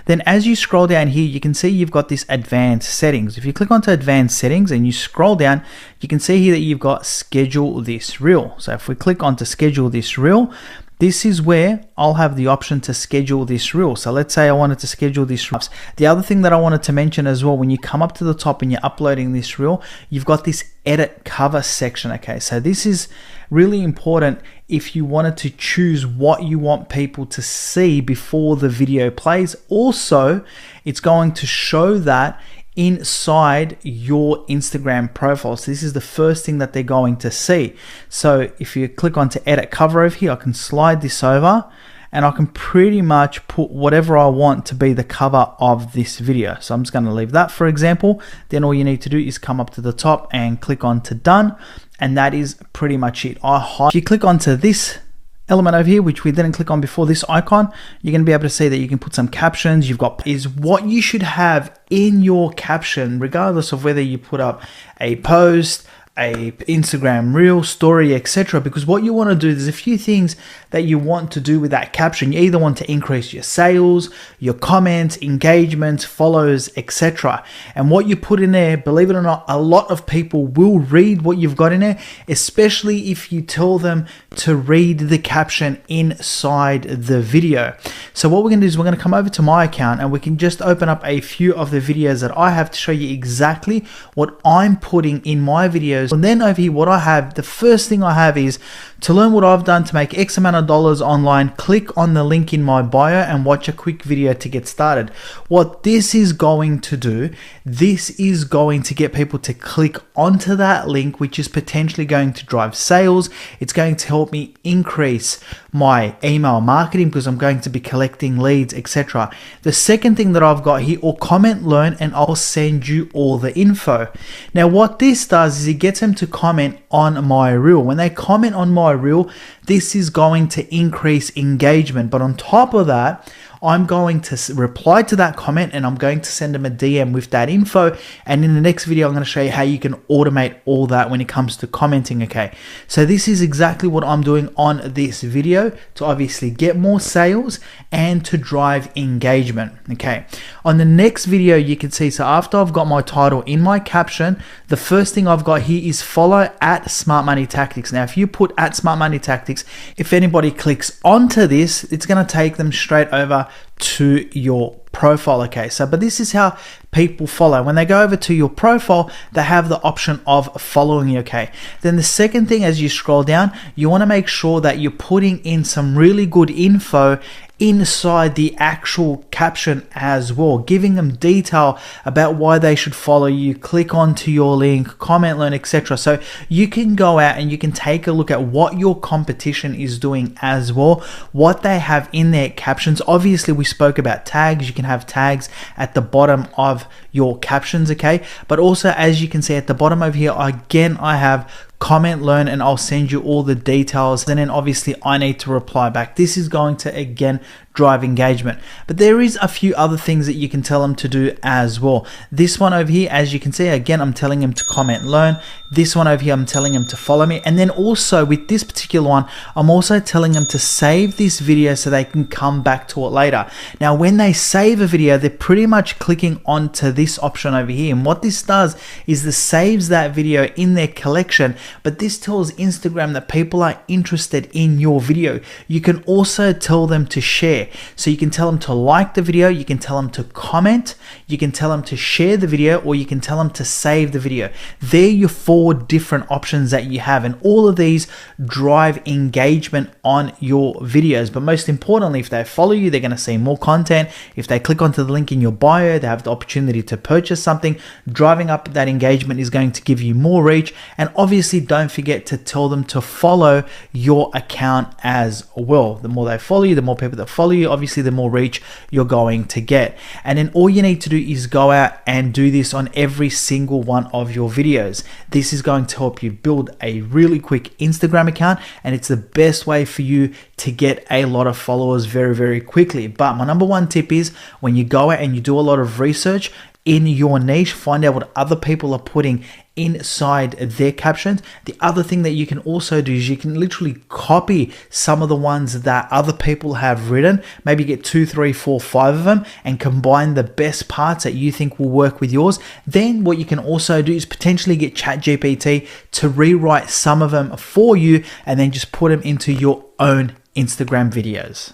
Then as you scroll down here, you can see you've got this advanced settings. If you click onto advanced settings and you scroll down, you can see here that you've got schedule this reel. So if we click onto schedule this reel, this is where I'll have the option to schedule this reel. So let's say I wanted to schedule this reel. The other thing that I wanted to mention as well, when you come up to the top and you're uploading this reel, you've got this edit cover section. Okay, so this is really important if you wanted to choose what you want people to see before the video plays. Also, it's going to show that inside your Instagram profile. So this is the first thing that they're going to see. So if you click onto edit cover over here, I can slide this over and I can pretty much put whatever I want to be the cover of this video. So I'm just going to leave that for example. Then all you need to do is come up to the top and click on to done, and that is pretty much it. If you click onto this element over here, which we didn't click on before, this icon, you're going to be able to see that you can put some captions. You've got is what you should have in your caption, regardless of whether you put up a post, a Instagram reel, story, etc. Because what you want to do, there's a few things that you want to do with that caption. You either want to increase your sales, your comments, engagement, follows, etc. And what you put in there, believe it or not, a lot of people will read what you've got in there, especially if you tell them to read the caption inside the video. So what we're going to do is we're going to come over to my account and we can just open up a few of the videos that I have to show you exactly what I'm putting in my videos. And then over here, what I have, the first thing I have is to learn what I've done to make X amount of dollars online. Click on the link in my bio and watch a quick video to get started. What this is going to do, this is going to get people to click onto that link, which is potentially going to drive sales. It's going to help me increase my email marketing because I'm going to be collecting leads, etc. The second thing that I've got here, or comment, learn, and I'll send you all the info. Now what this does is it gets them to comment on my reel. When they comment on my reel, this is going to increase engagement. But on top of that, I'm going to reply to that comment and I'm going to send them a DM with that info. And in the next video, I'm going to show you how you can automate all that when it comes to commenting. Okay, so this is exactly what I'm doing on this video to obviously get more sales and to drive engagement. Okay, on the next video, you can see, so after I've got my title in my caption, the first thing I've got here is follow at Smart Money Tactics. Now, if you put at Smart Money Tactics, if anybody clicks onto this, it's going to take them straight over to your profile. Okay, so but this is how people follow. When they go over to your profile, they have the option of following you. Okay, then the second thing, as you scroll down, you want to make sure that you're putting in some really good info inside the actual caption as well, giving them detail about why they should follow you, click onto your link, comment, learn, etc. So you can go out and you can take a look at what your competition is doing as well, what they have in their captions. Obviously, we spoke about tags. You can have tags at the bottom of your captions, okay? But also, as you can see at the bottom over here, again, I have comment, learn, and I'll send you all the details. And then obviously I need to reply back. This is going to again drive engagement. But there is a few other things that you can tell them to do as well. This one over here, as you can see, again, I'm telling them to comment, learn. This one over here, I'm telling them to follow me. And then also with this particular one, I'm also telling them to save this video so they can come back to it later. Now, when they save a video, they're pretty much clicking onto this option over here. And what this does is this saves that video in their collection, but this tells Instagram that people are interested in your video. You can also tell them to share. So you can tell them to like the video, you can tell them to comment, you can tell them to share the video, or you can tell them to save the video. They're your 4 different options that you have, and all of these drive engagement on your videos. But most importantly, if they follow you, they're going to see more content. If they click onto the link in your bio, they have the opportunity to purchase something. Driving up that engagement is going to give you more reach. And obviously, don't forget to tell them to follow your account as well. The more they follow you, the more people that follow you, obviously the more reach you're going to get. And then all you need to do is go out and do this on every single one of your videos. This is going to help you build a really quick Instagram account, and it's the best way for you to get a lot of followers very, very quickly. But my number 1 tip is when you go out and you do a lot of research in your niche, find out what other people are putting inside their captions. The other thing that you can also do is you can literally copy some of the ones that other people have written, maybe get 2, 3, 4, 5 of them and combine the best parts that you think will work with yours. Then what you can also do is potentially get ChatGPT to rewrite some of them for you and then just put them into your own Instagram videos.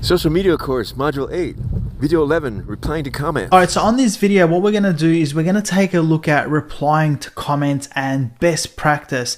Social media course, module 8, video 11, replying to comments. All right, so on this video, what we're going to do is we're going to take a look at replying to comments and best practice.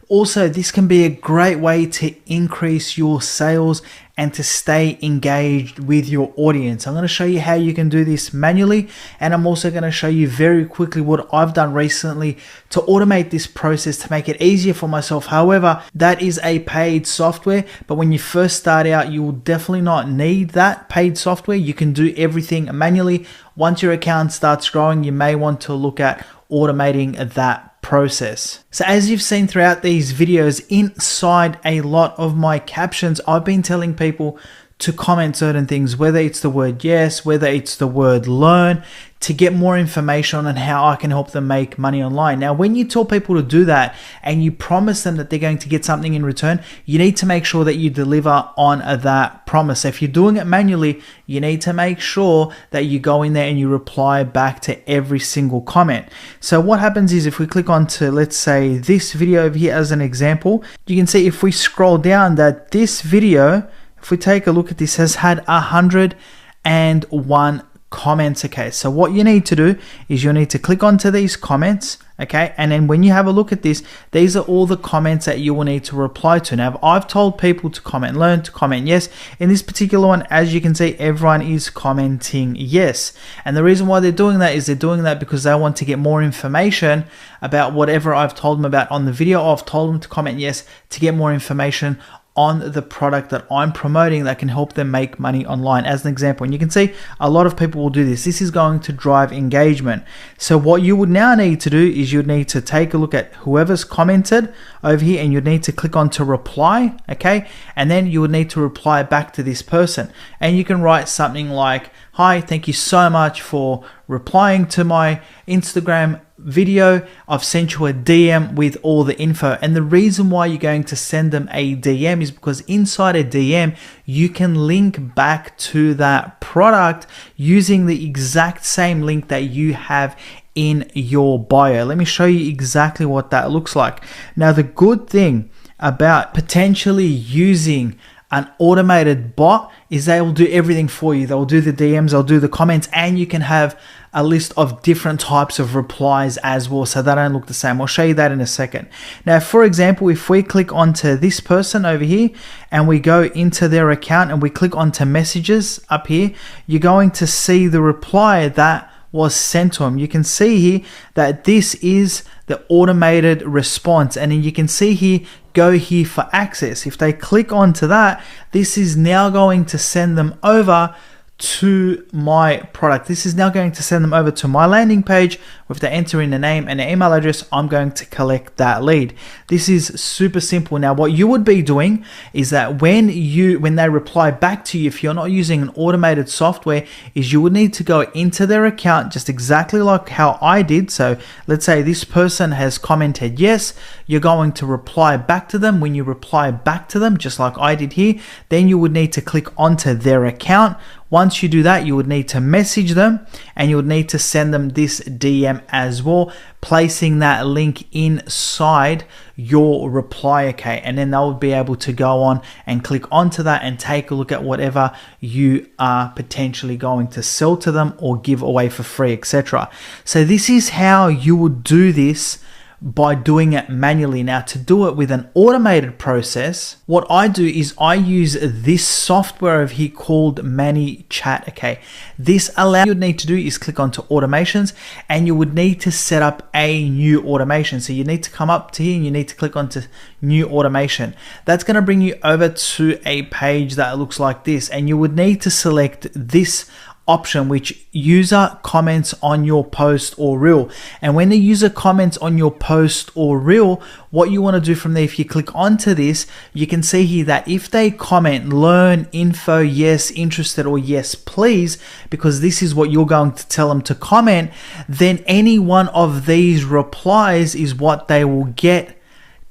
Also, this can be a great way to increase your sales and to stay engaged with your audience. I'm going to show you how you can do this manually, and I'm also going to show you very quickly what I've done recently to automate this process to make it easier for myself. However, that is a paid software, but when you first start out, you will definitely not need that paid software. You can do everything manually. Once your account starts growing, you may want to look at automating that process. So as you've seen throughout these videos, inside a lot of my captions, I've been telling people to comment certain things, whether it's the word yes, whether it's the word learn, to get more information on how I can help them make money online. Now, when you tell people to do that and you promise them that they're going to get something in return, you need to make sure that you deliver on that promise. If you're doing it manually, you need to make sure that you go in there and you reply back to every single comment. So what happens is if we click on to, let's say, this video over here as an example, you can see if we scroll down that this video, if we take a look at this, has had 101 comments. Okay, so what you need to do is you need to click onto these comments, okay, and then when you have a look at this, these are all the comments that you will need to reply to. Now, I've told people to comment learn, to comment yes. In this particular one, as you can see, everyone is commenting yes, and the reason why they're doing that is they're doing that because they want to get more information about whatever I've told them about on the video. I've told them to comment yes to get more information on the product that I'm promoting that can help them make money online, as an example. And you can see a lot of people will do this. This is going to drive engagement. So what you would now need to do is you'd need to take a look at whoever's commented over here, and you'd need to click on to reply, okay? And then you would need to reply back to this person. And you can write something like, hi, thank you so much for replying to my Instagram video. I've sent you a DM with all the info. And the reason why you're going to send them a DM is because inside a DM, you can link back to that product using the exact same link that you have in your bio. Let me show you exactly what that looks like. Now, the good thing about potentially using an automated bot is they will do everything for you. They'll do the DMs, they'll do the comments, and you can have a list of different types of replies as well, so they don't look the same. I'll show you that in a second. Now, for example, if we click onto this person over here and we go into their account and we click onto messages up here, you're going to see the reply that was sent to them. You can see here that this is the automated response, and then you can see here, go here for access. If they click onto that, this is now going to send them over to my product. This is now going to send them over to my landing page. If they enter in a name and an email address, I'm going to collect that lead. This is super simple. Now, what you would be doing is that when they reply back to you, if you're not using an automated software, is you would need to go into their account just exactly like how I did. So let's say this person has commented yes, you're going to reply back to them. When you reply back to them, just like I did here, then you would need to click onto their account. Once you do that, you would need to message them and you would need to send them this DM as well, placing that link inside your reply, okay? And then they'll be able to go on and click onto that and take a look at whatever you are potentially going to sell to them or give away for free, etc. So this is how you would do this by doing it manually. Now, to do it with an automated process, what I do is I use this software over here called ManyChat, okay? This allows you need to do is click onto automations, and you would need to set up a new automation. So you need to come up to here and you need to click onto new automation. That's going to bring you over to a page that looks like this, and you would need to select this option, which user comments on your post or reel. And when the user comments on your post or reel, what you want to do from there, if you click onto this, you can see here that if they comment learn, info, yes, interested, or yes, please, because this is what you're going to tell them to comment, then any one of these replies is what they will get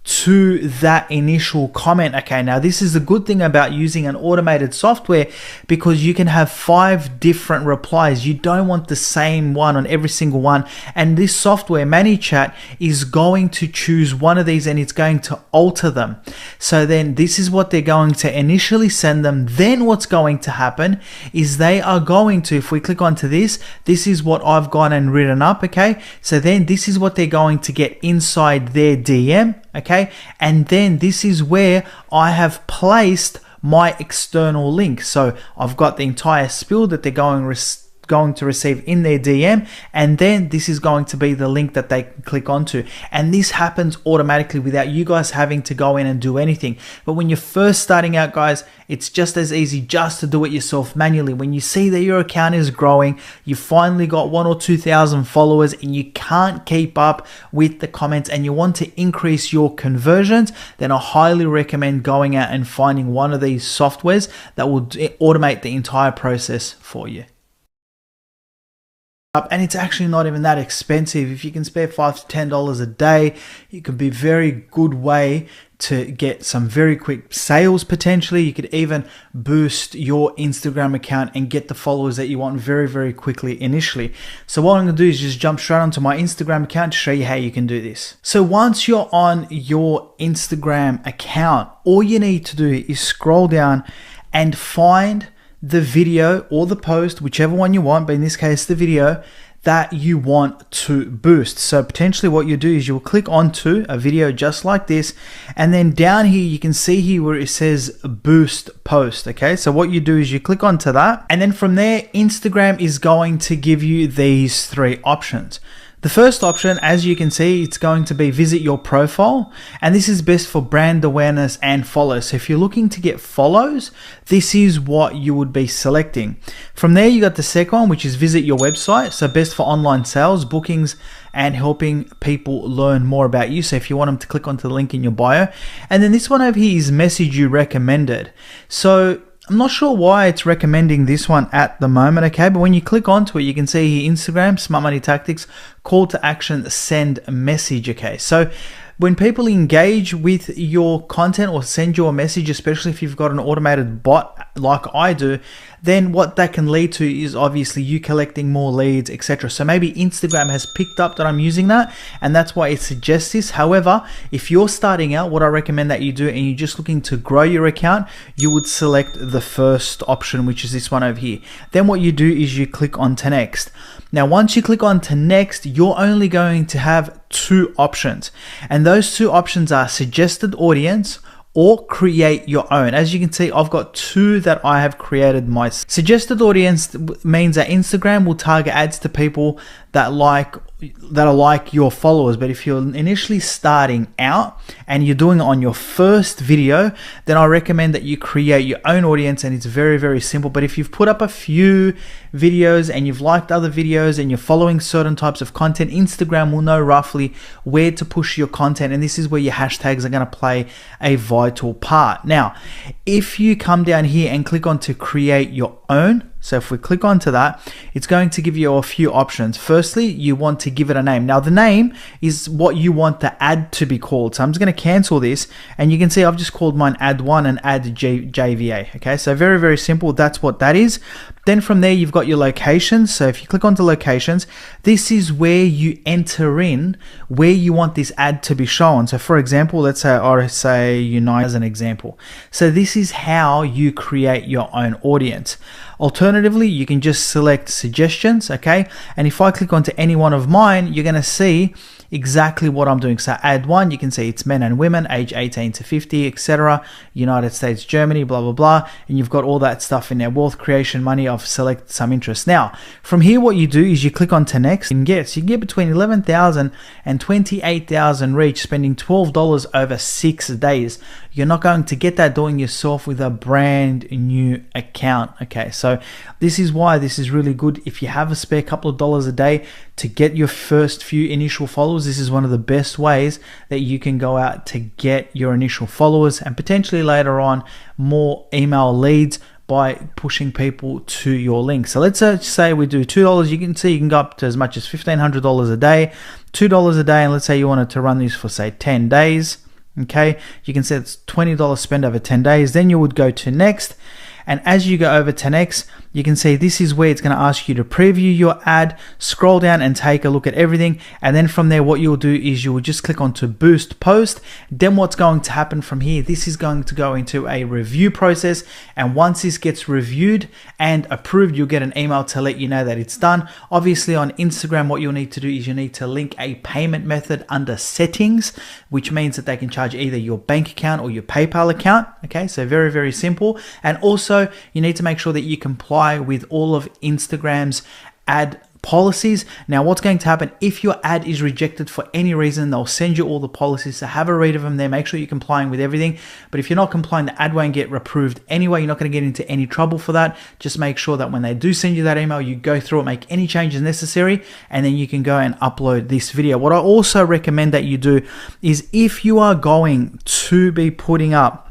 to that initial comment. Okay, now this is the good thing about using an automated software, because you can have 5 different replies. You don't want the same one on every single one, and this software ManyChat is going to choose one of these and it's going to alter them. So then this is what they're going to initially send them. Then what's going to happen is they are going to, if we click onto this, this is what I've gone and written up. Okay, so then this is what they're going to get inside their DM. Okay, and then this is where I have placed my external link. So I've got the entire spiel that they're going to receive in their DM, and then this is going to be the link that they can click onto, and this happens automatically without you guys having to go in and do anything. But when you're first starting out, guys, it's just as easy just to do it yourself manually. When you see that your account is growing, you finally got 1,000 or 2,000 followers and you can't keep up with the comments and you want to increase your conversions, then I highly recommend going out and finding one of these softwares that will automate the entire process for you. And it's actually not even that expensive. If you can spare $5 to $10 a day, it could be a very good way to get some very quick sales potentially. You could even boost your Instagram account and get the followers that you want very, very quickly initially. So what I'm going to do is just jump straight onto my Instagram account to show you how you can do this. So once you're on your Instagram account, all you need to do is scroll down and find the video or the post, whichever one you want, but in this case the video that you want to boost. So potentially what you do is you'll click onto a video just like this, and then down here you can see here where it says boost post. Okay, so what you do is you click onto that, and then from there Instagram is going to give you these 3 options. The first option, as you can see, it's going to be visit your profile, and this is best for brand awareness and follows. So if you're looking to get follows, this is what you would be selecting. From there, you got the second one, which is visit your website. So best for online sales, bookings, and helping people learn more about you. So if you want them to click onto the link in your bio. And then this one over here is message you recommended. So I'm not sure why it's recommending this one at the moment, okay? But when you click onto it, you can see here Instagram, Smart Money Tactics, call to action, send a message, okay? So when people engage with your content or send you a message, especially if you've got an automated bot like I do, then what that can lead to is obviously you collecting more leads, etc. So maybe Instagram has picked up that I'm using that, and that's why it suggests this. However, if you're starting out, what I recommend that you do and you're just looking to grow your account, you would select the first option, which is this one over here. Then what you do is you click on to next. Now, once you click on to next, you're only going to have 2 options, and those 2 options are suggested audience or create your own. As you can see, I've got 2 that I have created myself. Suggested audience means that Instagram will target ads to people that are like your followers. But if you're initially starting out and you're doing it on your first video, then I recommend that you create your own audience, and it's very, very simple. But if you've put up a few videos and you've liked other videos and you're following certain types of content, Instagram will know roughly where to push your content, and this is where your hashtags are going to play a vital part. Now, if you come down here and click on to create your own, so if we click onto that, it's going to give you a few options. Firstly, you want to give it a name. Now, the name is what you want the ad to be called. So I'm just going to cancel this, and you can see I've just called mine ad 1 and ad JVA. Okay, so very, very simple. That's what that is. Then from there, you've got your locations. So if you click onto locations, this is where you enter in where you want this ad to be shown. So for example, let's say I say Unite as an example. So this is how you create your own audience. Alternatively, you can just select suggestions, okay? And if I click onto any one of mine, you're gonna see exactly what I'm doing. So ad one, you can see it's men and women, age 18 to 50, etc. United States, Germany, blah, blah, blah. And you've got all that stuff in there. Wealth creation, money, I've selected some interest. Now, from here, what you do is you click on to next and you can get between 11,000 and 28,000 reach, spending $12 over 6 days. You're not going to get that doing yourself with a brand new account. Okay, so this is why this is really good. If you have a spare couple of dollars a day to get your first few initial followers, this is one of the best ways that you can go out to get your initial followers and potentially later on more email leads by pushing people to your link. So let's say we do $2. You can see you can go up to as much as $1,500 a day, $2 a day, and let's say you wanted to run this for say 10 days. Okay, you can say it's $20 spend over 10 days. Then you would go to next. And as you go over to next, you can see this is where it's going to ask you to preview your ad, scroll down and take a look at everything. And then from there, what you'll do is you will just click on to boost post. Then what's going to happen from here, this is going to go into a review process. And once this gets reviewed and approved, you'll get an email to let you know that it's done. Obviously on Instagram, what you'll need to do is you need to link a payment method under settings, which means that they can charge either your bank account or your PayPal account. Okay, so very, very simple. And also you need to make sure that you comply with all of Instagram's ad policies. Now, what's going to happen if your ad is rejected for any reason, they'll send you all the policies, so have a read of them there. Make sure you're complying with everything. But if you're not complying, the ad won't get approved anyway. You're not going to get into any trouble for that. Just make sure that when they do send you that email, you go through it, make any changes necessary, and then you can go and upload this video. What I also recommend that you do is if you are going to be putting up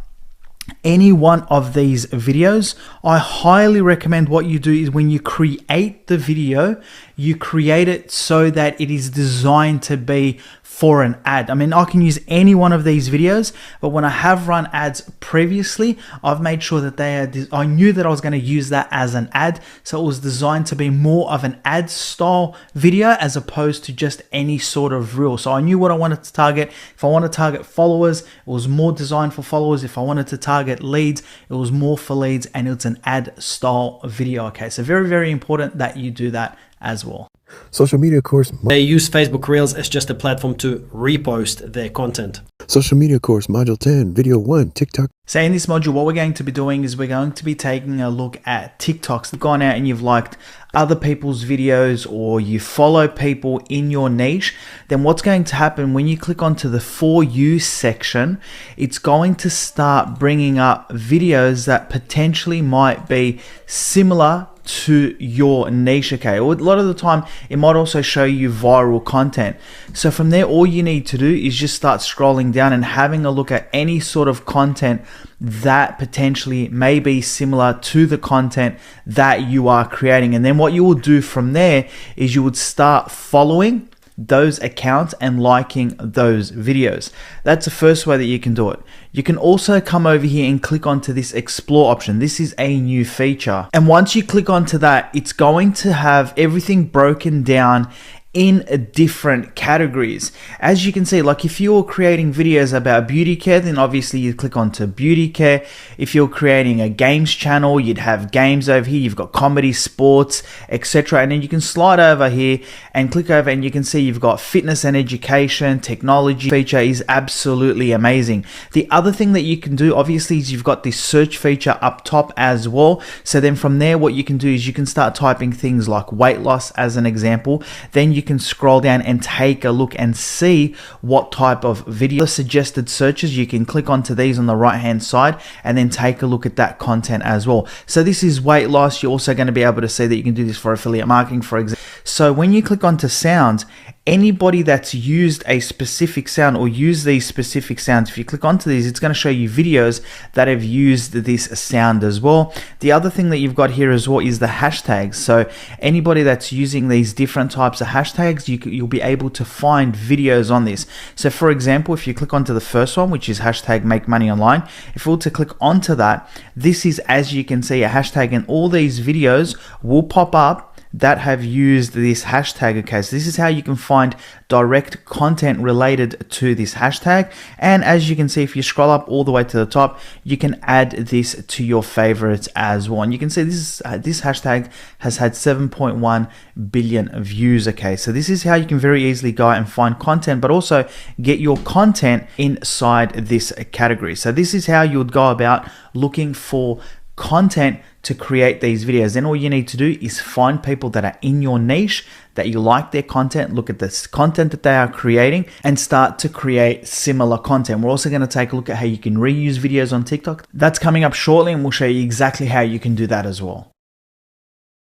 any one of these videos, I highly recommend what you do is when you create the video, you create it so that it is designed to be for an ad. I mean, I can use any one of these videos, but when I have run ads previously, I've made sure that I knew that I was going to use that as an ad. So it was designed to be more of an ad style video as opposed to just any sort of reel. So I knew what I wanted to target. If I want to target followers, it was more designed for followers. If I wanted to target leads, it was more for leads, and it's an ad style video. Okay, so very, very important that you do that as well. Social media course. They use Facebook Reels as just a platform to repost their content. Social media course, module 10, video 1, TikTok. So in this module, what we're going to be doing is we're going to be taking a look at TikToks. You've gone out and you've liked other people's videos or you follow people in your niche, then what's going to happen when you click onto the For You section, it's going to start bringing up videos that potentially might be similar to your niche. Okay, or a lot of the time it might also show you viral content. So from there, all you need to do is just start scrolling down and having a look at any sort of content that potentially may be similar to the content that you are creating. And then what you will do from there is you would start following those accounts and liking those videos. That's the first way that you can do it. You can also come over here and click onto this explore option. This is a new feature. And once you click onto that, it's going to have everything broken down in different categories. As you can see, like if you're creating videos about beauty care, then obviously you click onto beauty care. If you're creating a games channel, you'd have games over here. You've got comedy, sports, etc. And then you can slide over here and click over and you can see you've got fitness and education. Technology feature is absolutely amazing. The other thing that you can do obviously is you've got this search feature up top as well. So then from there, what you can do is you can start typing things like weight loss as an example. Then you can scroll down and take a look and see what type of video suggested searches. You can click onto these on the right hand side and then take a look at that content as well. So this is weight loss. You're also going to be able to see that you can do this for affiliate marketing, for example. So when you click onto sounds, anybody that's used a specific sound or use these specific sounds, if you click onto these, it's going to show you videos that have used this sound as well. The other thing that you've got here as well is the hashtags. So anybody that's using these different types of hashtags, you'll be able to find videos on this. So for example, if you click onto the first one, which is hashtag make money online, if we were to click onto that, this is, as you can see, a hashtag, and all these videos will pop up that have used this hashtag. Okay, so this is how you can find find direct content related to this hashtag. And as you can see, if you scroll up all the way to the top, you can add this to your favorites as well. And you can see this hashtag has had 7.1 billion views. Okay, so this is how you can very easily go out and find content, but also get your content inside this category. So this is how you would go about looking for content to create these videos. Then all you need to do is find people that are in your niche, that you like their content, look at this content that they are creating, and start to create similar content. We're also going to take a look at how you can reuse videos on TikTok. That's coming up shortly, and we'll show you exactly how you can do that as well.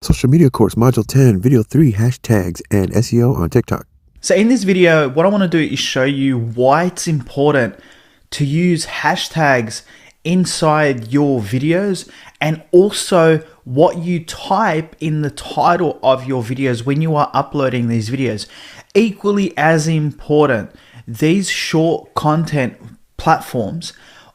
Social Media Course Module 10, Video 3, Hashtags and SEO on TikTok. So in this video, what I want to do is show you why it's important to use hashtags inside your videos, and also what you type in the title of your videos when you are uploading these videos. Equally as important, these short content platforms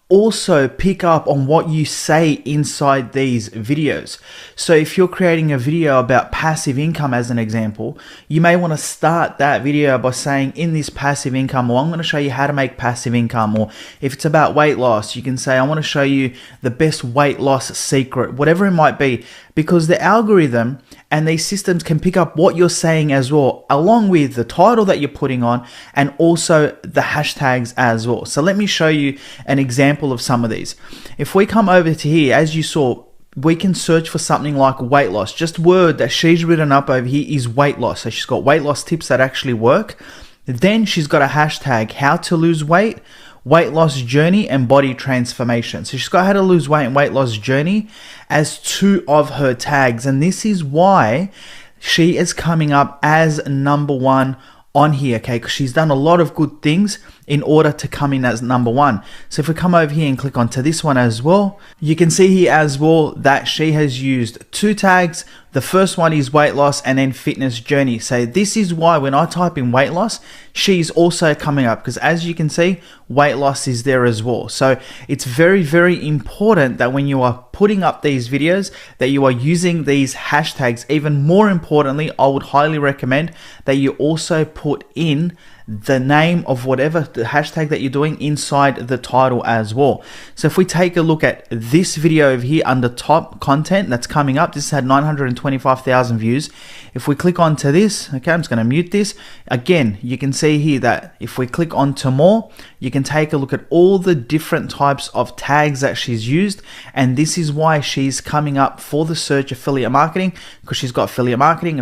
also pick up on what you say inside these videos. So if you're creating a video about passive income as an example, you may want to start that video by saying, in this passive income, or I'm going to show you how to make passive income. Or if it's about weight loss, you can say, I want to show you the best weight loss secret, whatever it might be, because the algorithm and these systems can pick up what you're saying as well, along with the title that you're putting on and also the hashtags as well. So let me show you an example of some of these. If we come over to here, as you saw, we can search for something like weight loss. Just word that she's written up over here is weight loss. So she's got weight loss tips that actually work. Then she's got a hashtag, how to lose weight, weight loss journey, and body transformation. So she's got how to lose weight and weight loss journey as two of her tags. And this is why she is coming up as #1 on here, okay? Because she's done a lot of good things in order to come in as #1. So if we come over here and click onto this one as well, you can see here as well that she has used two tags. The first one is weight loss and then fitness journey. So this is why when I type in weight loss, she's also coming up, because as you can see, weight loss is there as well. So it's very, very important that when you are putting up these videos, that you are using these hashtags. Even more importantly, I would highly recommend that you also put in the name of whatever the hashtag that you're doing inside the title as well. So if we take a look at this video over here under top content that's coming up, this had 925,000 views. If we click onto this, okay, I'm just going to mute this. Again, you can see here that if we click onto more, you can take a look at all the different types of tags that she's used. And this is why she's coming up for the search affiliate marketing, because she's got affiliate marketing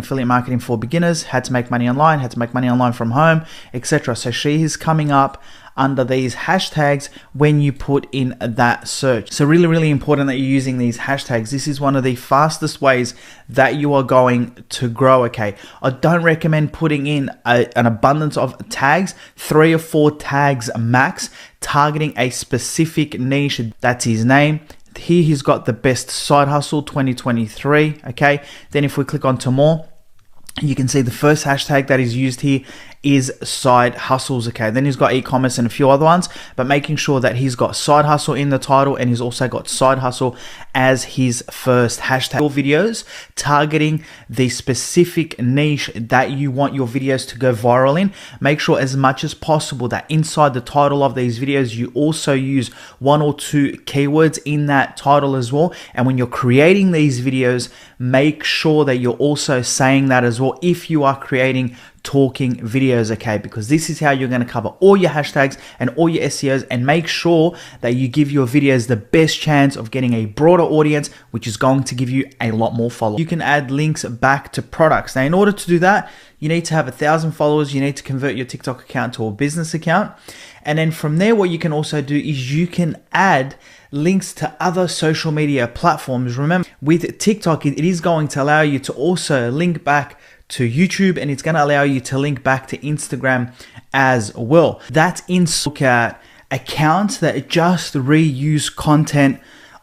for beginners, how to make money online, how to make money online from home, etc. So she is coming up under these hashtags when you put in that search. So really, really important that you're using these hashtags. This is one of the fastest ways that you are going to grow, okay? I don't recommend putting in an abundance of tags, 3 or 4 tags max, targeting a specific niche. That's his name. Here he's got the best side hustle 2023, okay? Then if we click on to more, you can see the first hashtag that is used here is side hustles, okay? Then he's got e-commerce and a few other ones, but making sure that he's got side hustle in the title, and he's also got side hustle as his first hashtag. Your videos targeting the specific niche that you want your videos to go viral in. Make sure as much as possible that inside the title of these videos, you also use 1 or 2 keywords in that title as well. And when you're creating these videos, make sure that you're also saying that as well if you are creating talking videos, okay? Because this is how you're going to cover all your hashtags and all your SEOs, and make sure that you give your videos the best chance of getting a broader audience, which is going to give you a lot more followers. You can add links back to products. Now, in order to do that, you need to have 1,000 followers. You need to convert your TikTok account to a business account. And then from there, what you can also do is you can add links to other social media platforms. Remember, with TikTok, it is going to allow you to also link back to YouTube, and it's going to allow you to link back to Instagram as well. That's in look at accounts that just reuse content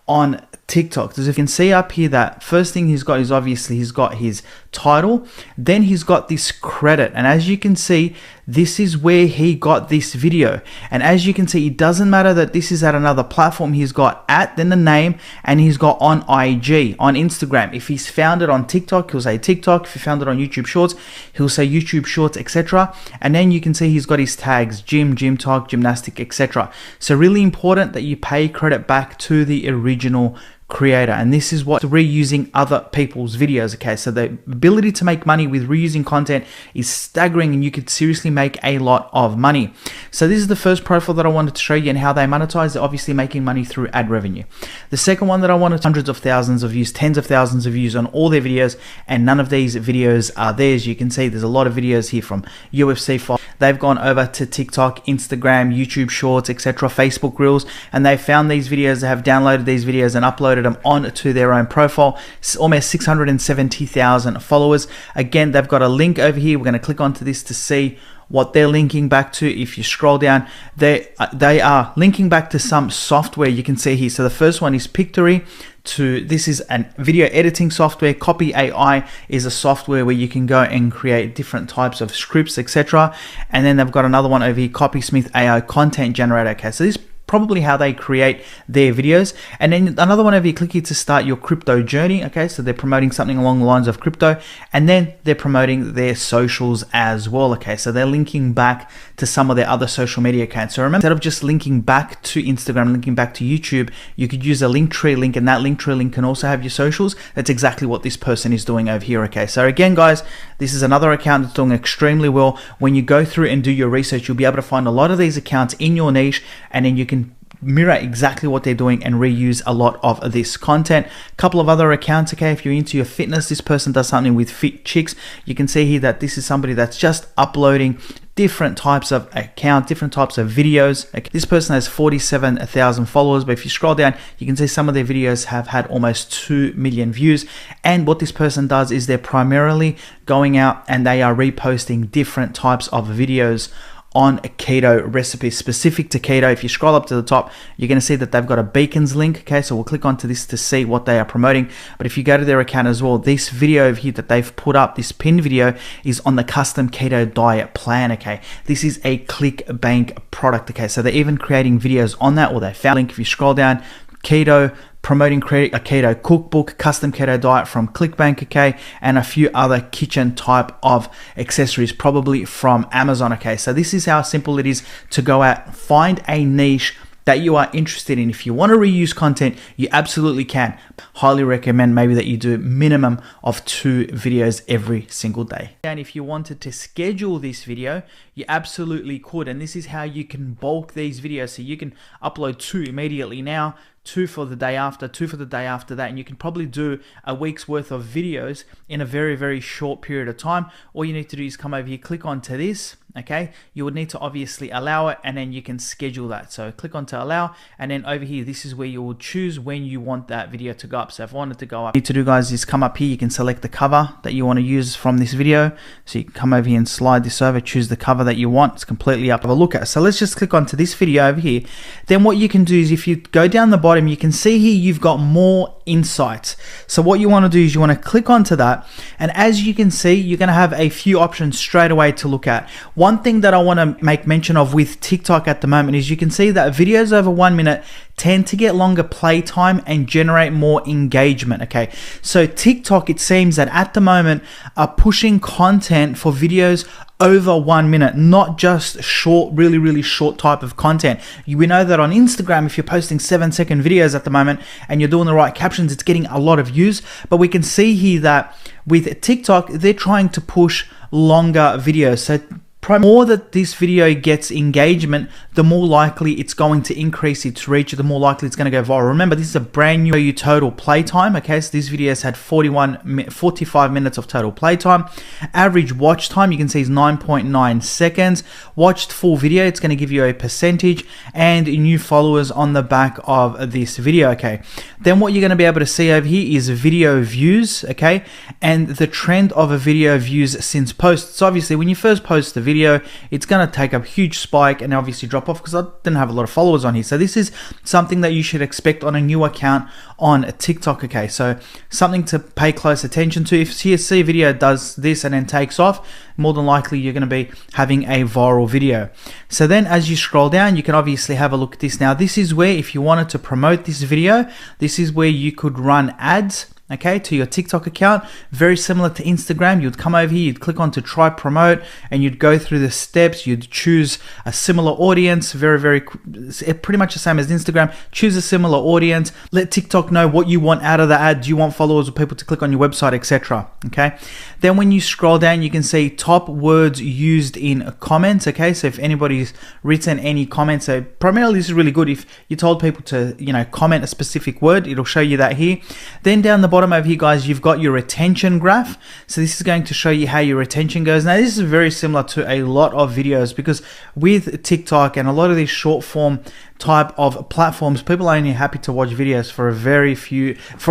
on TikTok. As you can see up here, that first thing he's got is obviously he's got his title. Then he's got this credit, and as you can see, this is where he got this video. And as you can see, it doesn't matter that this is at another platform. He's got at, then the name, and he's got on IG, on Instagram. If he's found it on TikTok, he'll say TikTok. If he found it on YouTube Shorts, he'll say YouTube Shorts, etc. And then you can see he's got his tags: gym, gym talk, gymnastic, etc. So really important that you pay credit back to the original creator, and this is what reusing other people's videos. Okay, so the ability to make money with reusing content is staggering, and you could seriously make a lot of money. So this is the first profile that I wanted to show you and how they monetize. They're obviously making money through ad revenue. The second one that I wanted, hundreds of thousands of views, tens of thousands of views on all their videos, and none of these videos are theirs. You can see there's a lot of videos here from UFC fight. They've gone over to TikTok, Instagram, YouTube Shorts, etc., Facebook Reels, and they found these videos. They have downloaded these videos and uploaded them onto their own profile. It's almost 670,000 followers. Again, they've got a link over here. We're going to click onto this to see what they're linking back to. If you scroll down, they are linking back to some software you can see here. So the first one is Pictory. This is a video editing software. Copy AI is a software where you can go and create different types of scripts, etc. And then they've got another one over here, Copysmith AI content generator. Okay, so this probably how they create their videos. And then another one over here, click here to start your crypto journey. Okay, so they're promoting something along the lines of crypto, and then they're promoting their socials as well. Okay, so they're linking back to some of their other social media accounts. So remember, instead of just linking back to Instagram, linking back to YouTube, you could use a Linktree link, and that Linktree link can also have your socials. That's exactly what this person is doing over here. Okay, so again, guys, this is another account that's doing extremely well. When you go through and do your research, you'll be able to find a lot of these accounts in your niche, and then you can mirror exactly what they're doing and reuse a lot of this content. A couple of other accounts. Okay, if you're into your fitness, this person does something with Fit Chicks. You can see here that this is somebody that's just uploading different types of account, different types of videos. Okay, this person has 47,000 followers, but if you scroll down, you can see some of their videos have had almost 2 million views. And what this person does is they're primarily going out and they are reposting different types of videos on keto recipes specific to keto. If you scroll up to the top, you're going to see that they've got a Beacons link. Okay, so we'll click onto this to see what they are promoting. But if you go to their account as well, this video over here that they've put up, this pinned video, is on the custom keto diet plan. Okay, this is a ClickBank product. Okay, so they're even creating videos on that, or they found a link. If you scroll down, keto, promoting create a keto cookbook, custom keto diet from ClickBank, okay, and a few other kitchen type of accessories, probably from Amazon. Okay, so this is how simple it is to go out, find a niche that you are interested in. If you want to reuse content, you absolutely can. Highly recommend maybe that you do a minimum of 2 videos every single day. And if you wanted to schedule this video, you absolutely could. And this is how you can bulk these videos. So you can upload 2 immediately now, 2 for the day after, 2 for the day after that, and you can probably do a week's worth of videos in a very, very short period of time. All you need to do is come over here, click onto this. Okay, you would need to obviously allow it, and then you can schedule that. So click on to allow, and then over here, this is where you will choose when you want that video to go up. So if I wanted to go up, what you need to do, guys, is come up here. You can select the cover that you want to use from this video. So you can come over here and slide this over, choose the cover that you want. It's completely up to have a look at. So let's just click onto this video over here. Then what you can do is, if you go down the bottom, you can see here you've got more insights. So what you want to do is you want to click onto that, and as you can see, you're going to have a few options straight away to look at. One thing that I want to make mention of with TikTok at the moment is you can see that videos over 1 minute tend to get longer play time and generate more engagement. Okay, so TikTok, it seems that at the moment, are pushing content for videos over 1 minute, not just short, really short type of content. We know that on Instagram, if you're posting 7-second videos at the moment and you're doing the right captions, it's getting a lot of views. But we can see here that with TikTok, they're trying to push longer videos. So the more that this video gets engagement, the more likely it's going to increase its reach, the more likely it's going to go viral. Remember, this is a brand new total playtime. Okay, so this video has had 45 minutes of total playtime. Average watch time, you can see, is 9.9 seconds. Watched full video, it's going to give you a percentage, and new followers on the back of this video. Okay, then what you're going to be able to see over here is video views. Okay, and the trend of a video views since post. So obviously, when you first post the video, video, it's going to take a huge spike and obviously drop off because I didn't have a lot of followers on here. So this is something that you should expect on a new account on TikTok. Okay, so something to pay close attention to. If you see a video does this and then takes off, more than likely you're going to be having a viral video. So then as you scroll down, you can obviously have a look at this. Now this is where, if you wanted to promote this video, this is where you could run ads, okay, to your TikTok account. Very similar to Instagram. You'd come over here, you'd click on to try promote, and you'd go through the steps. You'd choose a similar audience, very pretty much the same as Instagram. Choose a similar audience, let TikTok know what you want out of the ad. Do you want followers or people to click on your website, etc. Okay, then when you scroll down, you can see top words used in comments. Okay, so if anybody's written any comments, so primarily this is really good if you told people to, you know, comment a specific word, it'll show you that here. Then down the bottom over here, guys, you've got your retention graph. So this is going to show you how your retention goes. Now this is very similar to a lot of videos, because with TikTok and a lot of these short form type of platforms, people are only happy to watch videos for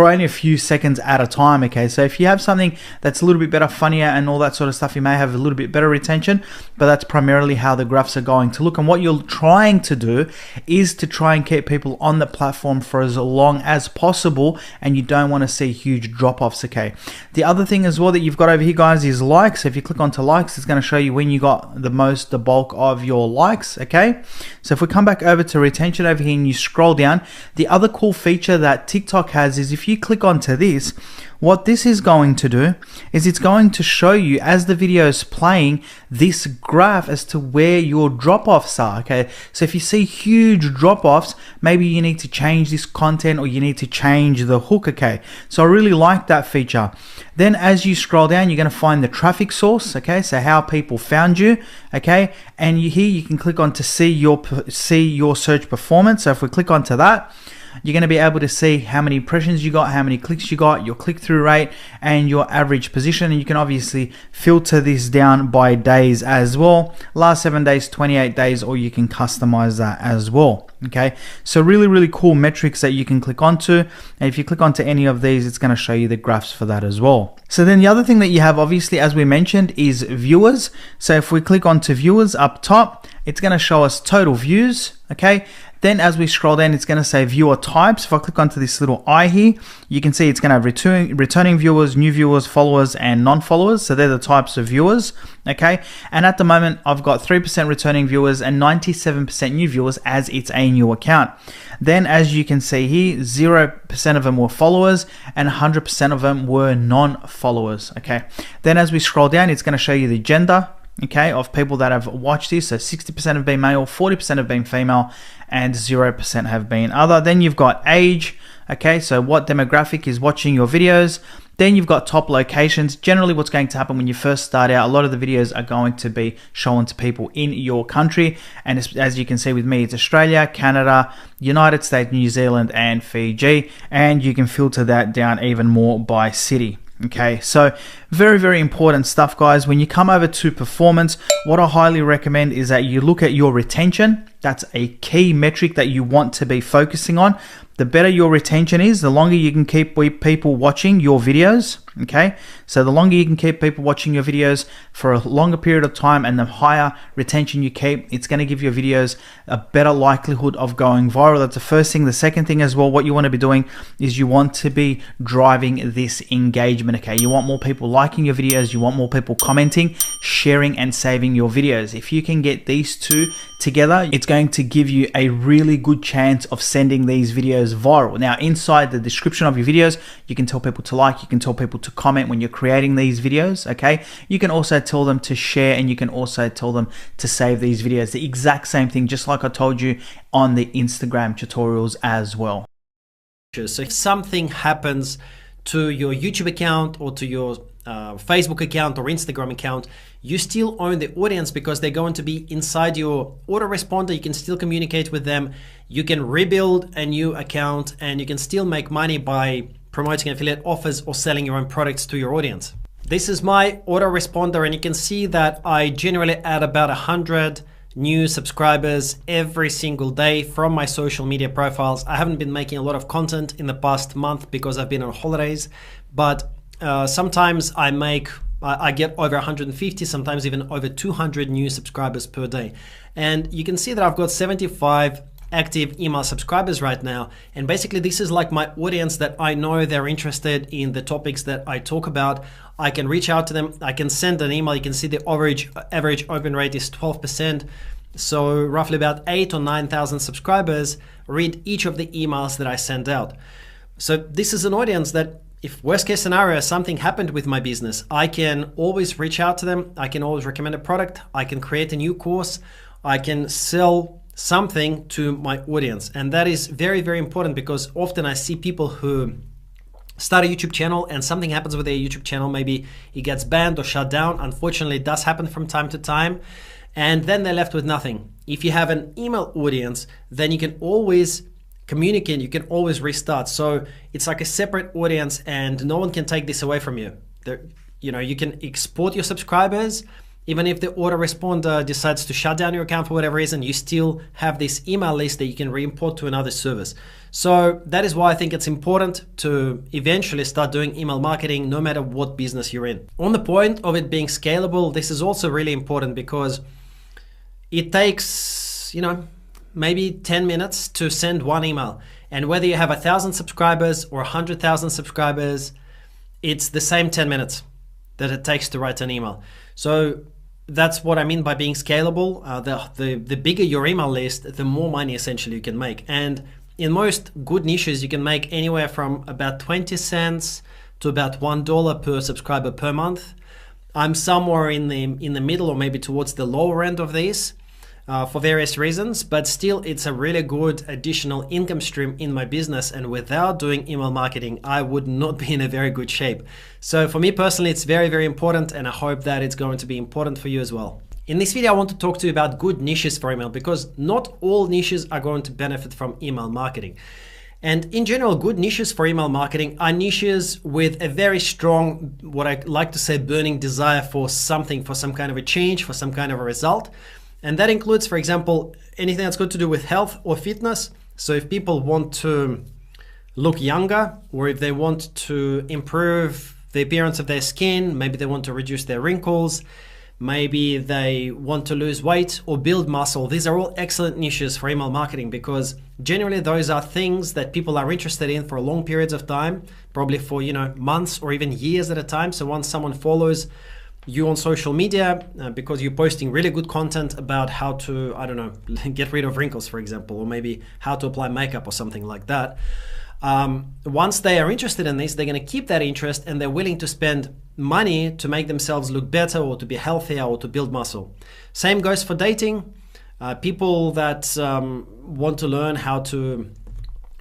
only a few seconds at a time. Okay, so if you have something that's a little bit better, funnier and all that sort of stuff, you may have a little bit better retention, but that's primarily how the graphs are going to look. And what you're trying to do is to try and keep people on the platform for as long as possible, and you don't want to see huge drop-offs. Okay, the other thing as well that you've got over here, guys, is likes. So if you click onto likes, it's going to show you when you got the bulk of your likes. Okay, so if we come back over to retention over here and you scroll down, the other cool feature that TikTok has is if you click onto this, what this is going to do is it's going to show you, as the video is playing, this graph as to where your drop-offs are. Okay, so if you see huge drop-offs, maybe you need to change this content or you need to change the hook. Okay, so I really like that feature. Then as you scroll down, you're going to find the traffic source. Okay, so how people found you. Okay, and here you can click on to see your search performance. So if we click onto that, you're going to be able to see how many impressions you got, how many clicks you got, your click-through rate, and your average position. And you can obviously filter this down by days as well. Last 7 days, 28 days, or you can customize that as well. Okay, so really cool metrics that you can click onto. And if you click onto any of these, it's going to show you the graphs for that as well. So then the other thing that you have, obviously, as we mentioned, is viewers. So if we click onto viewers up top, it's going to show us total views. Okay, then as we scroll down, it's going to say viewer types. If I click onto this little eye here, you can see it's going to have returning viewers, new viewers, followers, and non-followers. So they're the types of viewers. Okay, and at the moment, I've got 3% returning viewers and 97% new viewers, as it's a new account. Then as you can see here, 0% of them were followers and 100% of them were non-followers. Okay, then as we scroll down, it's going to show you the gender, okay, of people that have watched this. So 60% have been male, 40% have been female, and 0% have been other. Then you've got age, okay, so what demographic is watching your videos. Then you've got top locations. Generally what's going to happen when you first start out, a lot of the videos are going to be shown to people in your country. And as you can see with me, it's Australia, Canada, United States, New Zealand, and Fiji. And you can filter that down even more by city. Okay, so very important stuff, guys. When you come over to performance, what I highly recommend is that you look at your retention. That's a key metric that you want to be focusing on. The better your retention is, the longer you can keep people watching your videos. Okay, so the longer you can keep people watching your videos for a longer period of time, and the higher retention you keep, it's going to give your videos a better likelihood of going viral. That's the first thing. The second thing as well, what you want to be doing is you want to be driving this engagement. Okay, you want more people liking your videos, you want more people commenting, sharing, and saving your videos. If you can get these two together, it's going to give you a really good chance of sending these videos viral. Now, inside the description of your videos, you can tell people to like, you can tell people to comment when you're creating these videos. Okay, you can also tell them to share, and you can also tell them to save these videos. The exact same thing, just like I told you on the Instagram tutorials as well. So if something happens to your YouTube account or to your Facebook account or Instagram account, you still own the audience, because they're going to be inside your autoresponder. You can still communicate with them. You can rebuild a new account, and you can still make money by promoting affiliate offers or selling your own products to your audience. This is my autoresponder, and you can see that I generally add about 100 new subscribers every single day from my social media profiles. I haven't been making a lot of content in the past month because I've been on holidays, but sometimes I make I get over 150, sometimes even over 200 new subscribers per day. And you can see that I've got 75 active email subscribers right now. And basically this is like my audience that I know they're interested in the topics that I talk about. I can reach out to them. I can send an email. You can see the average open rate is 12%. So roughly about 8,000 or 9,000 subscribers read each of the emails that I send out. So this is an audience that, if worst case scenario, something happened with my business, I can always reach out to them. I can always recommend a product. I can create a new course. I can sell something to my audience. And that is very, very important, because often I see people who start a YouTube channel and something happens with their YouTube channel. Maybe it gets banned or shut down. Unfortunately, it does happen from time to time. And then they're left with nothing. If you have an email audience, then you can always communicate, you can always restart. So it's like a separate audience and no one can take this away from you. You can export your subscribers. Even if the autoresponder decides to shut down your account for whatever reason, you still have this email list that you can re-import to another service. So that is why I think it's important to eventually start doing email marketing no matter what business you're in. On the point of it being scalable, this is also really important, because it takes, maybe 10 minutes to send one email. And whether you have 1,000 subscribers or 100,000 subscribers, it's the same 10 minutes that it takes to write an email. So that's what I mean by being scalable. The bigger your email list, the more money essentially you can make. And in most good niches, you can make anywhere from about 20 cents to about $1 per subscriber per month. I'm somewhere in the middle, or maybe towards the lower end of this. For various reasons, but still it's a really good additional income stream in my business, and without doing email marketing I would not be in a very good shape. So for me personally, it's very, very important, and I hope that it's going to be important for you as well. In this video I want to talk to you about good niches for email, because not all niches are going to benefit from email marketing. And in general, good niches for email marketing are niches with a very strong, what I like to say, burning desire for something, for some kind of a change, for some kind of a result. And that includes, for example, anything that's got to do with health or fitness. So if people want to look younger, or if they want to improve the appearance of their skin, maybe they want to reduce their wrinkles, maybe they want to lose weight or build muscle. These are all excellent niches for email marketing, because generally those are things that people are interested in for long periods of time, probably for months or even years at a time. So once someone follows you on social media because you're posting really good content about how to, get rid of wrinkles, for example, or maybe how to apply makeup or something like that. Once they are interested in this, they're going to keep that interest, and they're willing to spend money to make themselves look better, or to be healthier, or to build muscle. Same goes for dating. People that want to learn how to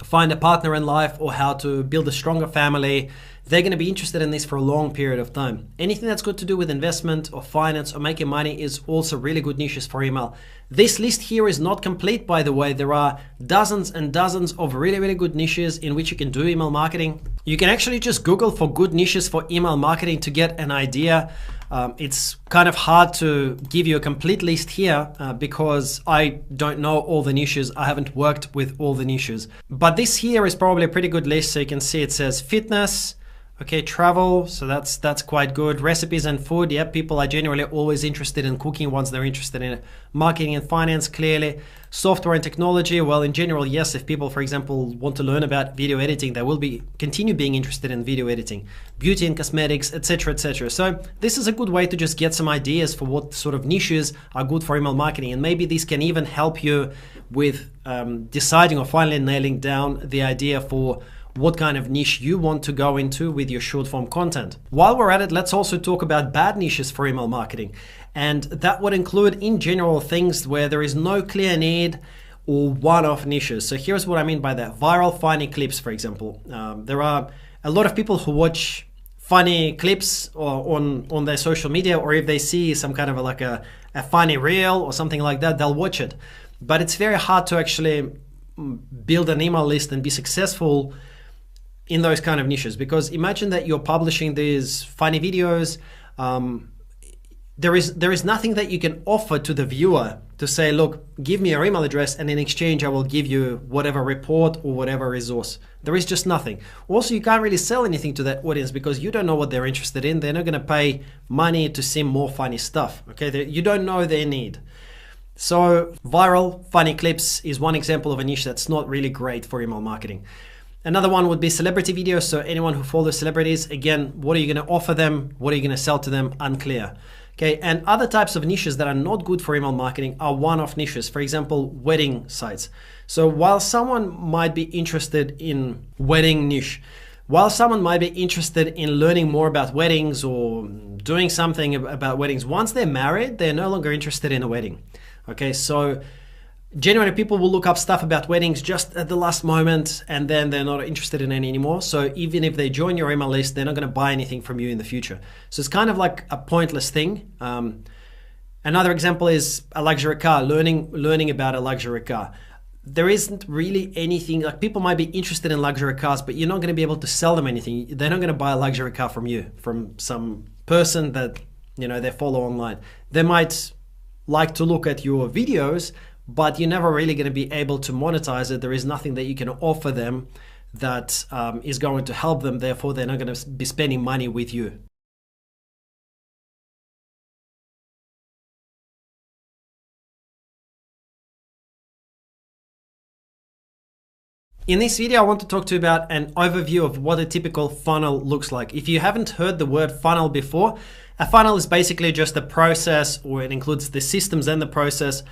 find a partner in life, or how to build a stronger family, they're going to be interested in this for a long period of time. Anything that's got to do with investment or finance or making money is also really good niches for email. This list here is not complete, by the way. There are dozens and dozens of really, really good niches in which you can do email marketing. You can actually just Google for good niches for email marketing to get an idea. It's kind of hard to give you a complete list here because I don't know all the niches. I haven't worked with all the niches. But this here is probably a pretty good list. So you can see it says fitness, okay, travel, so that's quite good. Recipes and food, yeah, people are generally always interested in cooking once they're interested in marketing and finance, clearly. Software and technology, well, in general, yes, if people, for example, want to learn about video editing, they will continue being interested in video editing. Beauty and cosmetics, etc., etc. So this is a good way to just get some ideas for what sort of niches are good for email marketing, and maybe this can even help you with deciding or finally nailing down the idea for what kind of niche you want to go into with your short form content. While we're at it, let's also talk about bad niches for email marketing. And that would include, in general, things where there is no clear need or one-off niches. So here's what I mean by that. Viral funny clips, for example. There are a lot of people who watch funny clips on their social media, or if they see some kind of a funny reel or something like that, they'll watch it. But it's very hard to actually build an email list and be successful in those kind of niches, because imagine that you're publishing these funny videos. there is nothing that you can offer to the viewer to say, look, give me your email address and in exchange I will give you whatever report or whatever resource. There is just nothing. Also, you can't really sell anything to that audience because you don't know what they're interested in. They're not going to pay money to see more funny stuff. Okay, you don't know their need. So viral funny clips is one example of a niche that's not really great for email marketing. Another one would be celebrity videos. So anyone who follows celebrities, again, what are you going to offer them? What are you going to sell to them? Unclear. Okay, and other types of niches that are not good for email marketing are one-off niches. For example, wedding sites. So while someone might be interested in wedding niche, while someone might be interested in learning more about weddings or doing something about weddings, once they're married, they're no longer interested in a wedding. Okay, so generally people will look up stuff about weddings just at the last moment and then they're not interested in any anymore. So even if they join your email list, they're not going to buy anything from you in the future. So it's kind of like a pointless thing. Another example is a luxury car, learning about a luxury car. There isn't really anything, like people might be interested in luxury cars, but you're not going to be able to sell them anything. They're not going to buy a luxury car from you, from some person that, they follow online. They might like to look at your videos, but you're never really going to be able to monetize it. There is nothing that you can offer them that is going to help them. Therefore, they're not going to be spending money with you. In this video, I want to talk to you about an overview of what a typical funnel looks like. If you haven't heard the word funnel before, a funnel is basically just a process, or it includes the systems and the process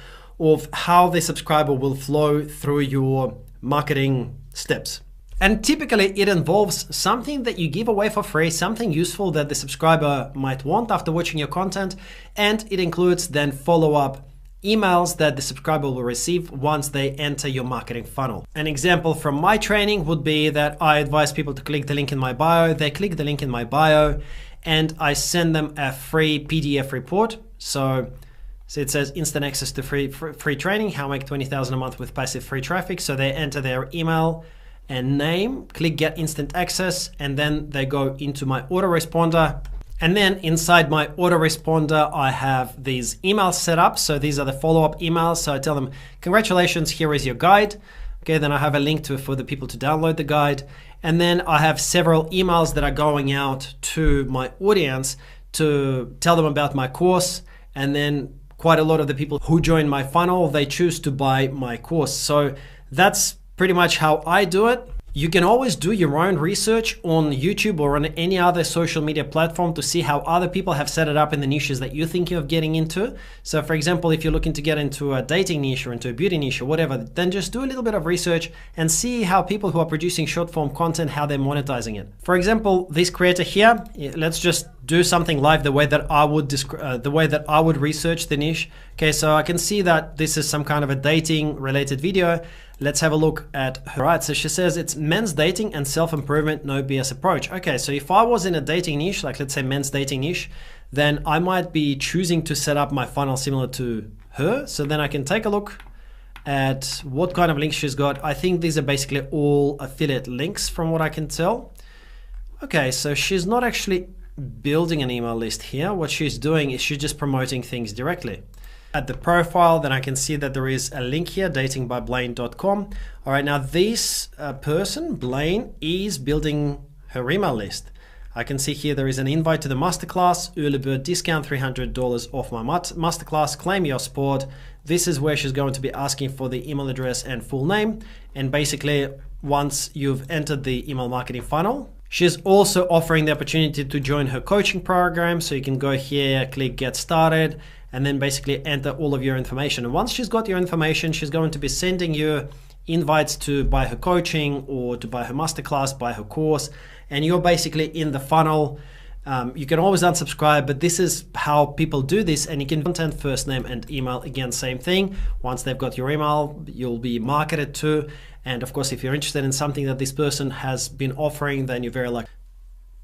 of how the subscriber will flow through your marketing steps. And typically it involves something that you give away for free, something useful that the subscriber might want after watching your content, and it includes then follow-up emails that the subscriber will receive once they enter your marketing funnel. An example from my training would be that I advise people to click the link in my bio. They click the link in my bio and I send them a free PDF report. So it says instant access to free training, how to make 20,000 a month with passive free traffic. So they enter their email and name, click get instant access, and then they go into my autoresponder. And then inside my autoresponder, I have these emails set up. So these are the follow-up emails. So I tell them, congratulations, here is your guide. Okay, then I have a link for the people to download the guide. And then I have several emails that are going out to my audience to tell them about my course. And then quite a lot of the people who join my funnel, they choose to buy my course. So that's pretty much how I do it. You can always do your own research on YouTube or on any other social media platform to see how other people have set it up in the niches that you're thinking of getting into. So for example, if you're looking to get into a dating niche or into a beauty niche or whatever, then just do a little bit of research and see how people who are producing short form content, how they're monetizing it. For example, this creator here, let's just do something live the way that I would research the niche. Okay, so I can see that this is some kind of a dating related video. Let's have a look at her. Right, so she says it's men's dating and self-improvement, no BS approach. Okay, so if I was in a dating niche, like let's say men's dating niche, then I might be choosing to set up my funnel similar to her. So then I can take a look at what kind of links she's got. I think these are basically all affiliate links from what I can tell. Okay, so she's not actually building an email list here. What she's doing is she's just promoting things directly. At the profile, then I can see that there is a link here, datingbyblaine.com. All right, now this person, Blaine, is building her email list. I can see here there is an invite to the masterclass, early bird discount, $300 off my masterclass, claim your sport. This is where she's going to be asking for the email address and full name. And basically, once you've entered the email marketing funnel, she's also offering the opportunity to join her coaching program. So you can go here, click get started, and then basically enter all of your information. And once she's got your information, she's going to be sending you invites to buy her coaching or to buy her masterclass, buy her course, and you're basically in the funnel. You can always unsubscribe, but this is how people do this, and you can content, first name and email, again, same thing. Once they've got your email, you'll be marketed to. And of course, if you're interested in something that this person has been offering, then you're very lucky.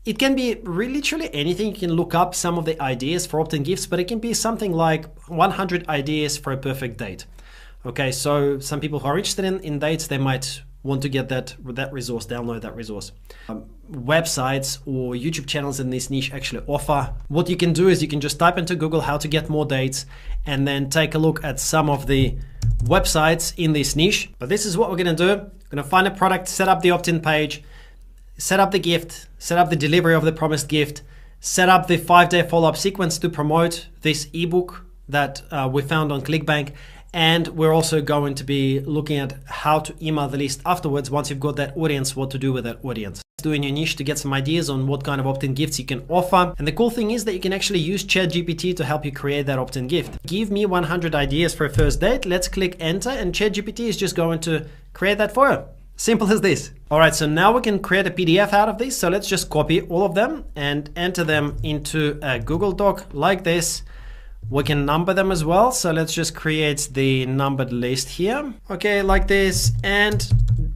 It can be literally anything. You can look up some of the ideas for opt-in gifts, but it can be something like 100 ideas for a perfect date. Okay, so some people who are interested in dates, they might want to get that resource, download that resource. Websites or YouTube channels in this niche actually offer. What you can do is you can just type into Google how to get more dates and then take a look at some of the websites in this niche. But this is what we're going to do. We're going to find a product, set up the opt-in page, set up the gift, set up the delivery of the promised gift, set up the 5-day follow-up sequence to promote this ebook that we found on ClickBank. And we're also going to be looking at how to email the list afterwards once you've got that audience, what to do with that audience. Do in your niche to get some ideas on what kind of opt-in gifts you can offer. And the cool thing is that you can actually use ChatGPT to help you create that opt-in gift. Give me 100 ideas for a first date. Let's click enter and ChatGPT is just going to create that for you. Simple as this. All right, so now we can create a PDF out of this. So let's just copy all of them and enter them into a Google Doc like this. We can number them as well. So let's just create the numbered list here. Okay, like this. And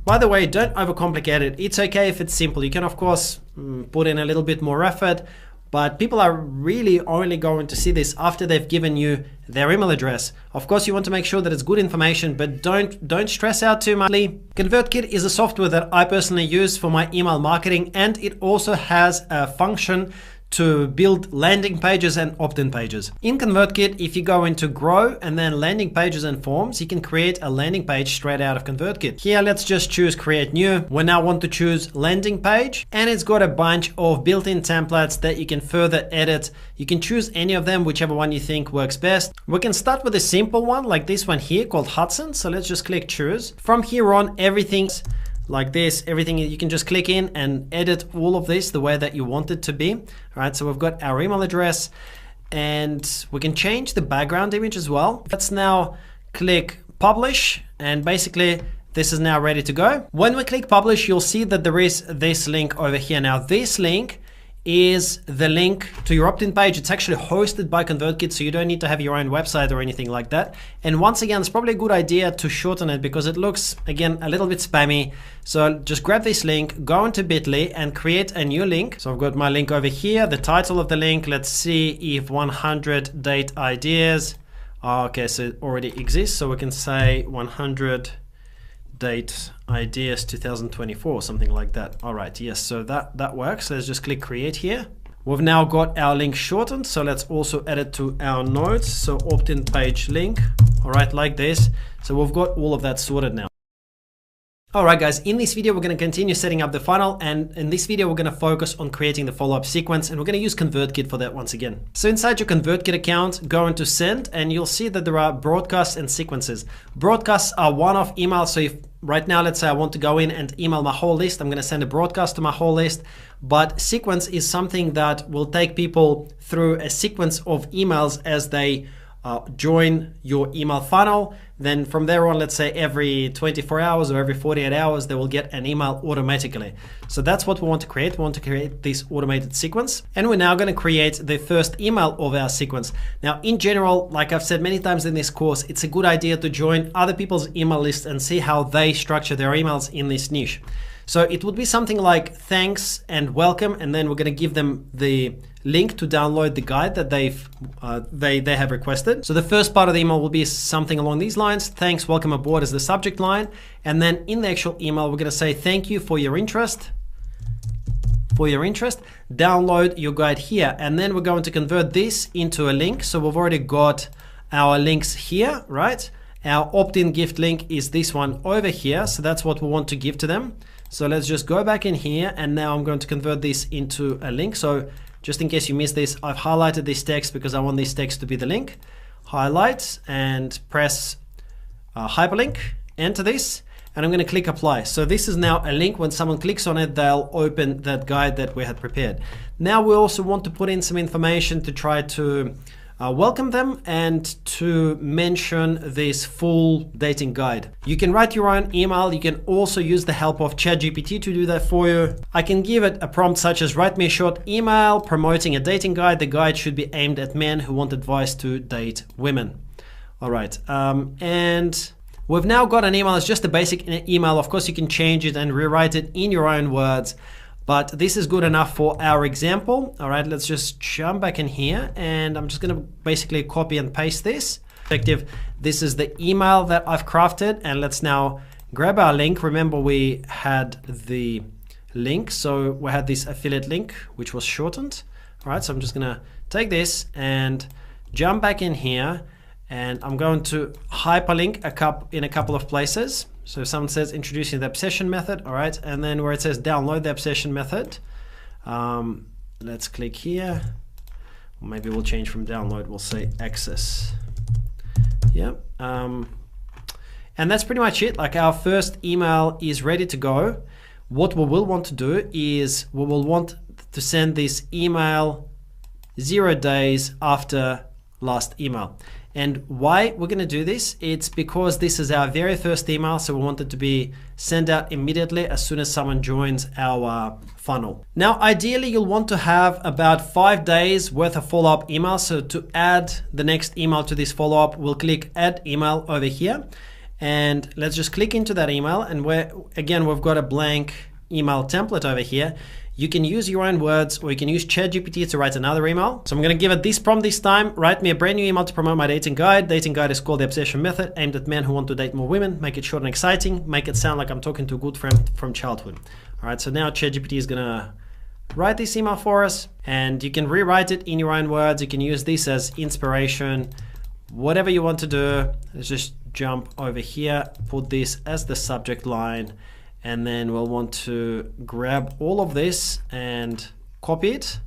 by the way, don't overcomplicate it. It's okay if it's simple. You can, of course, put in a little bit more effort, but people are really only going to see this after they've given you their email address. Of course, you want to make sure that it's good information, but don't stress out too much. ConvertKit is a software that I personally use for my email marketing, and it also has a function to build landing pages and opt-in pages. In ConvertKit, if you go into Grow and then landing pages and forms, you can create a landing page straight out of ConvertKit. Here, let's just choose Create New. We now want to choose Landing Page, and it's got a bunch of built-in templates that you can further edit. You can choose any of them, whichever one you think works best. We can start with a simple one like this one here called Hudson. So let's just click Choose. From here on, everything's like this, everything you can just click in and edit all of this the way that you want it to be. All right, so we've got our email address and we can change the background image as well. Let's now click publish and basically this is now ready to go. When we click publish, you'll see that there is this link over here. Now this link is the link to your opt-in page. It's actually hosted by ConvertKit, so you don't need to have your own website or anything like that. And once again, it's probably a good idea to shorten it because it looks, again, a little bit spammy. So just grab this link, go into Bitly and create a new link. So I've got my link over here, the title of the link. Let's see if 100 date ideas. Okay, so it already exists. So we can say 100 date ideas 2024, something like that. All right, yes, so that works. Let's just click create here. We've now got our link shortened, so let's also add it to our notes. So opt-in page link, all right, like this. So we've got all of that sorted now. All right, guys, in this video, we're going to continue setting up the funnel. And in this video, we're going to focus on creating the follow-up sequence. And we're going to use ConvertKit for that once again. So inside your ConvertKit account, go into send and you'll see that there are broadcasts and sequences. Broadcasts are one-off emails. So if right now, let's say I want to go in and email my whole list, I'm going to send a broadcast to my whole list. But sequence is something that will take people through a sequence of emails as they join your email funnel. Then from there on, let's say every 24 hours or every 48 hours, they will get an email automatically. So that's what we want to create. We want to create this automated sequence. And we're now going to create the first email of our sequence. Now, in general, like I've said many times in this course, it's a good idea to join other people's email lists and see how they structure their emails in this niche. So it would be something like thanks and welcome, and then we're going to give them the link to download the guide that they have requested. So the first part of the email will be something along these lines. Thanks, welcome aboard is the subject line. And then in the actual email, we're going to say thank you for your interest. Download your guide here. And then we're going to convert this into a link. So we've already got our links here, right? Our opt-in gift link is this one over here. So that's what we want to give to them. So let's just go back in here and now I'm going to convert this into a link. So just in case you missed this, I've highlighted this text because I want this text to be the link. Highlight and press hyperlink, enter this, and I'm going to click apply. So this is now a link. When someone clicks on it, they'll open that guide that we had prepared. Now we also want to put in some information to try to welcome them and to mention this full dating guide. You can write your own email. You can also use the help of ChatGPT to do that for you. I can give it a prompt such as write me a short email promoting a dating guide. The guide should be aimed at men who want advice to date women. All right. And we've now got an email. It's just a basic email. Of course, you can change it and rewrite it in your own words. But this is good enough for our example. All right, let's just jump back in here and I'm just gonna basically copy and paste this. This is the email that I've crafted and let's now grab our link. Remember we had the link, so we had this affiliate link which was shortened. All right, so I'm just gonna take this and jump back in here, and I'm going to hyperlink in a couple of places. So if someone says introducing the obsession method, all right, and then where it says download the obsession method, let's click here. Maybe we'll change from download, we'll say access. Yeah, and that's pretty much it. Like our first email is ready to go. What we will want to do is we will want to send this email 0 days after last email. And why we're going to do this, it's because this is our very first email, so we want it to be sent out immediately as soon as someone joins our funnel. Now, ideally, you'll want to have about 5 days worth of follow-up email. So to add the next email to this follow-up, we'll click add email over here, and let's just click into that email. And we've got a blank email template over here. You can use your own words, or you can use ChatGPT to write another email. So I'm going to give it this prompt this time. Write me a brand new email to promote my dating guide. Dating guide is called the Obsession Method, aimed at men who want to date more women. Make it short and exciting. Make it sound like I'm talking to a good friend from childhood. All right, so now ChatGPT is going to write this email for us, and you can rewrite it in your own words. You can use this as inspiration, whatever you want to do. Let's just jump over here, put this as the subject line, and then we'll want to grab all of this and copy it.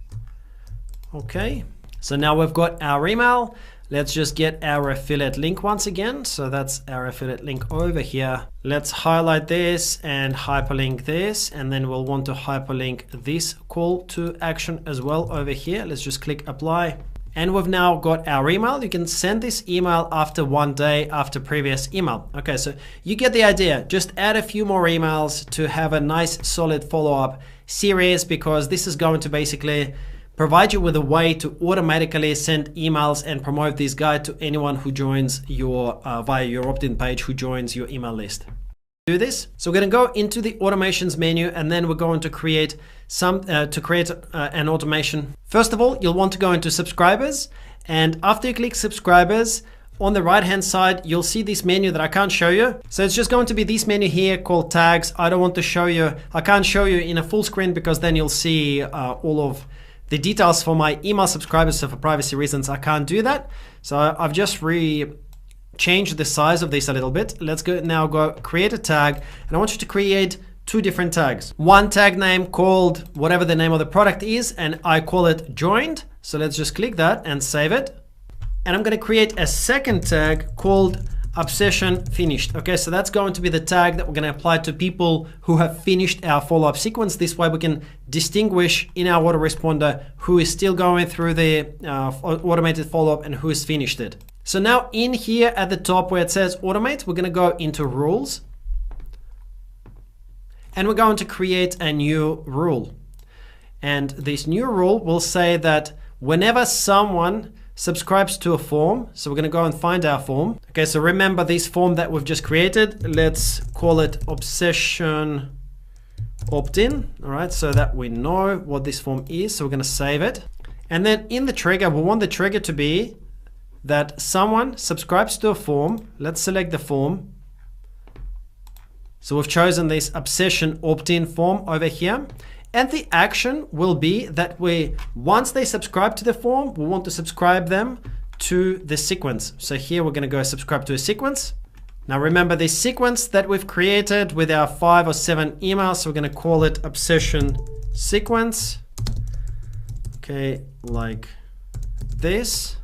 Okay, so now we've got our email. Let's just get our affiliate link once again. So that's our affiliate link over here. Let's highlight this and hyperlink this, and then we'll want to hyperlink this call to action as well over here. Let's just click apply. And we've now got our email. You can send this email after 1 day after previous email. Okay, so you get the idea. Just add a few more emails to have a nice solid follow-up series, because this is going to basically provide you with a way to automatically send emails and promote this guide to anyone who joins your via your opt-in page, who joins your email list. Do this. So we're going to go into the automations menu, and then we're going to create an automation. First of all, you'll want to go into subscribers, and after you click subscribers, on the right hand side you'll see this menu that I can't show you. So it's just going to be this menu here called tags. I don't want to show you, I can't show you in a full screen, because then you'll see all of the details for my email subscribers. So for privacy reasons I can't do that. So I've just change the size of this a little bit. Let's go create a tag, and I want you to create 2 different tags. One tag name called whatever the name of the product is, and I call it joined. So let's just click that and save it. And I'm going to create a second tag called obsession finished. Okay, so that's going to be the tag that we're going to apply to people who have finished our follow-up sequence. This way we can distinguish in our autoresponder who is still going through the automated follow-up and who has finished it. So now in here at the top where it says automate, we're going to go into rules, and we're going to create a new rule. And this new rule will say that whenever someone subscribes to a form, so we're going to go and find our form. Okay, so remember this form that we've just created, let's call it obsession opt-in. All right, so that we know what this form is. So we're going to save it. And then in the trigger, we want the trigger to be that someone subscribes to a form. Let's select the form. So we've chosen this obsession opt-in form over here. And the action will be that once they subscribe to the form, we want to subscribe them to the sequence. So here we're going to go subscribe to a sequence. Now remember this sequence that we've created with our 5 or 7 emails. So we're going to call it obsession sequence. Okay, like this.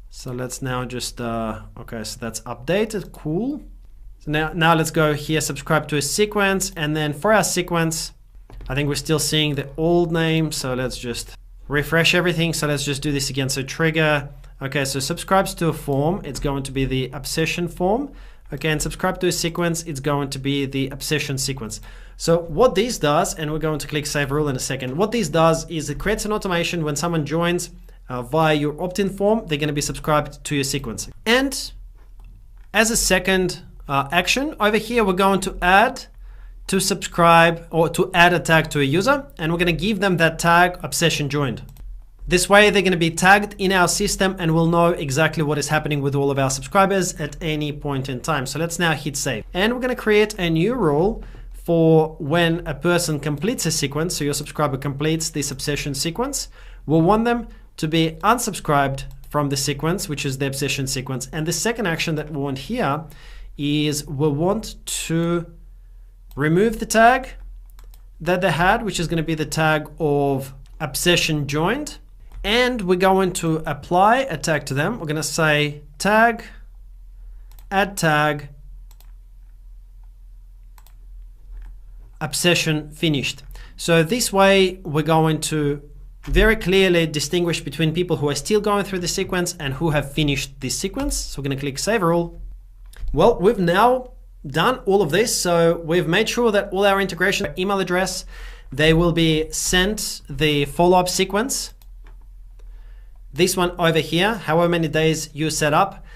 So let's now just, okay, so that's updated, cool. So now let's go here, subscribe to a sequence. And then for our sequence, I think we're still seeing the old name. So let's just refresh everything. So let's just do this again. So trigger, okay, so subscribes to a form, it's going to be the obsession form. Okay, and subscribe to a sequence, it's going to be the obsession sequence. So what this does, and we're going to click save rule in a second. What this does is it creates an automation when someone joins via your opt-in form, they're going to be subscribed to your sequence. And as a second action over here, we're going to add to subscribe or to add a tag to a user, and we're going to give them that tag obsession joined. This way they're going to be tagged in our system and we'll know exactly what is happening with all of our subscribers at any point in time. So let's now hit save. And we're going to create a new rule for when a person completes a sequence. So your subscriber completes this obsession sequence. We'll want them to be unsubscribed from the sequence, which is the obsession sequence. And the second action that we want here is we'll want to remove the tag that they had, which is going to be the tag of obsession joined. And we're going to apply a tag to them. We're going to say tag, add tag, obsession finished. So this way we're going to very clearly distinguish between people who are still going through the sequence and who have finished this sequence. So we're going to click save rule. Well, we've now done all of this. So we've made sure that all our integration email address, they will be sent the follow-up sequence. This one over here, however many days you set up.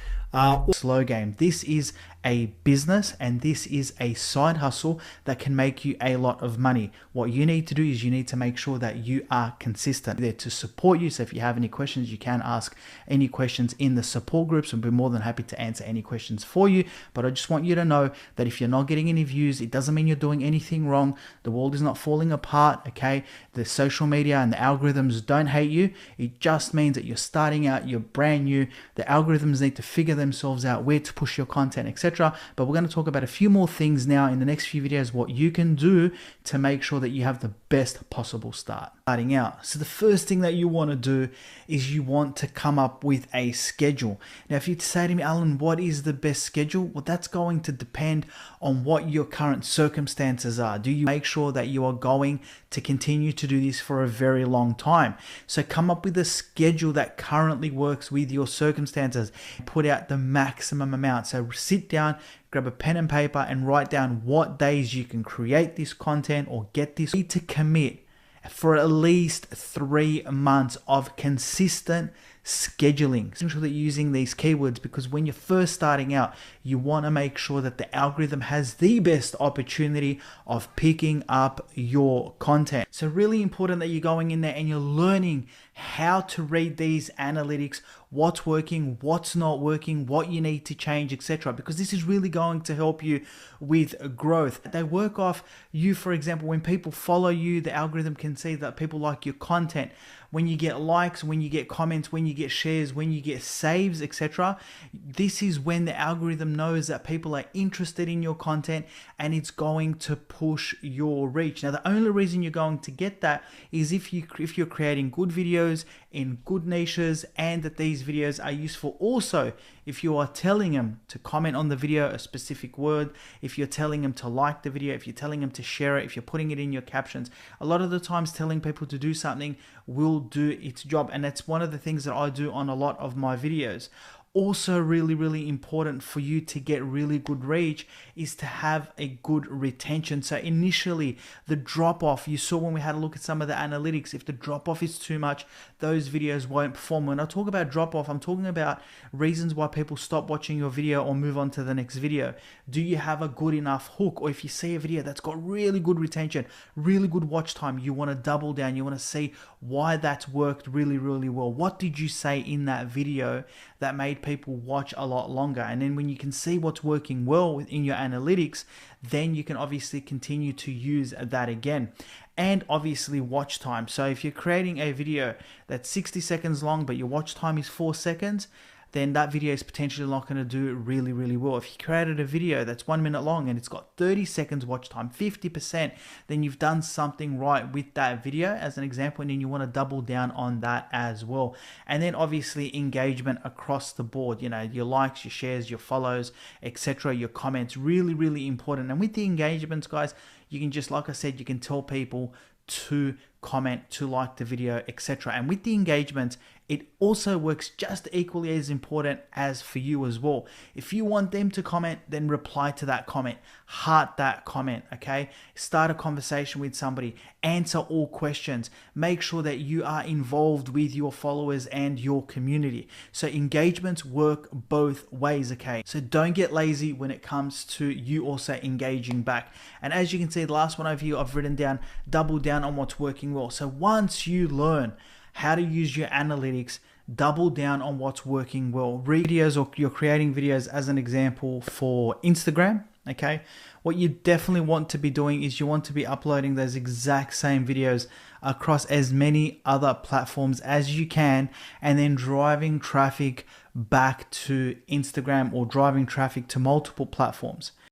Slow game. This is a business and this is a side hustle that can make you a lot of money. What you need to do is you need to make sure that you are consistent. There to support you. So if you have any questions, you can ask any questions in the support groups. We'll be more than happy to answer any questions for you. But I just want you to know that if you're not getting any views, it doesn't mean you're doing anything wrong. The world is not falling apart, okay? The social media and the algorithms don't hate you. It just means that you're starting out, you're brand new. The algorithms need to figure themselves out where to push your content, etc. But we're going to talk about a few more things now in the next few videos, what you can do to make sure that you have the best possible start starting out. So the first thing that you want to do is you want to come up with a schedule. Now, if you say to me, Alan, what is the best schedule? Well, that's going to depend on what your current circumstances are. Do you make sure that you are going to continue to do this for a very long time? So come up with a schedule that currently works with your circumstances. Put out the maximum amount. So sit down, grab a pen and paper and write down what days you can create this content or get this. You need to commit for at least 3 months of consistent scheduling. Make sure that you're using these keywords, because when you're first starting out, you want to make sure that the algorithm has the best opportunity of picking up your content. So really important that you're going in there and you're learning how to read these analytics, what's working, what's not working, what you need to change, etc. Because this is really going to help you with growth. They work off you, for example, when people follow you, the algorithm can see that people like your content. When you get likes, when you get comments, when you get shares, when you get saves, etc. This is when the algorithm knows that people are interested in your content and it's going to push your reach. Now, the only reason you're going to get that is if you're creating good videos in good niches and that these videos are useful. Also, if you are telling them to comment on the video a specific word, if you're telling them to like the video, if you're telling them to share it, if you're putting it in your captions, a lot of the times telling people to do something will do its job. And that's one of the things that I do on a lot of my videos. Also really important for you to get really good reach is to have a good retention. So initially the drop off, you saw when we had a look at some of the analytics, if the drop off is too much, those videos won't perform. When I talk about drop off, I'm talking about reasons why people stop watching your video or move on to the next video. Do you have a good enough hook? Or if you see a video that's got really good retention, really good watch time, you want to double down, you want to see why that's worked really well. What did you say in that video that made people watch a lot longer? And then when you can see what's working well in your analytics, then you can obviously continue to use that again. And obviously watch time. So if you're creating a video that's 60 seconds long but your watch time is 4 seconds, then that video is potentially not going to do really well. If you created a video that's 1 minute long and it's got 30 seconds watch time, 50%, then you've done something right with that video as an example, and then you want to double down on that as well. And then obviously engagement across the board, your likes, your shares, your follows, etc., your comments, really important. And with the engagements, guys, you can just, like I said, you can tell people to comment, to like the video, etc. And with the engagement, it also works just equally as important as for you as well. If you want them to comment, then reply to that comment, heart that comment, okay? Start a conversation with somebody, answer all questions, make sure that you are involved with your followers and your community. So engagements work both ways, okay? So don't get lazy when it comes to you also engaging back. And as you can see, the last one over here, I've written down, double down on what's working well. So once you learn how to use your analytics, double down on what's working well. Read videos, or you're creating videos as an example for Instagram. Okay, what you definitely want to be doing is you want to be uploading those exact same videos across as many other platforms as you can, and then driving traffic back to Instagram or driving traffic to multiple platforms.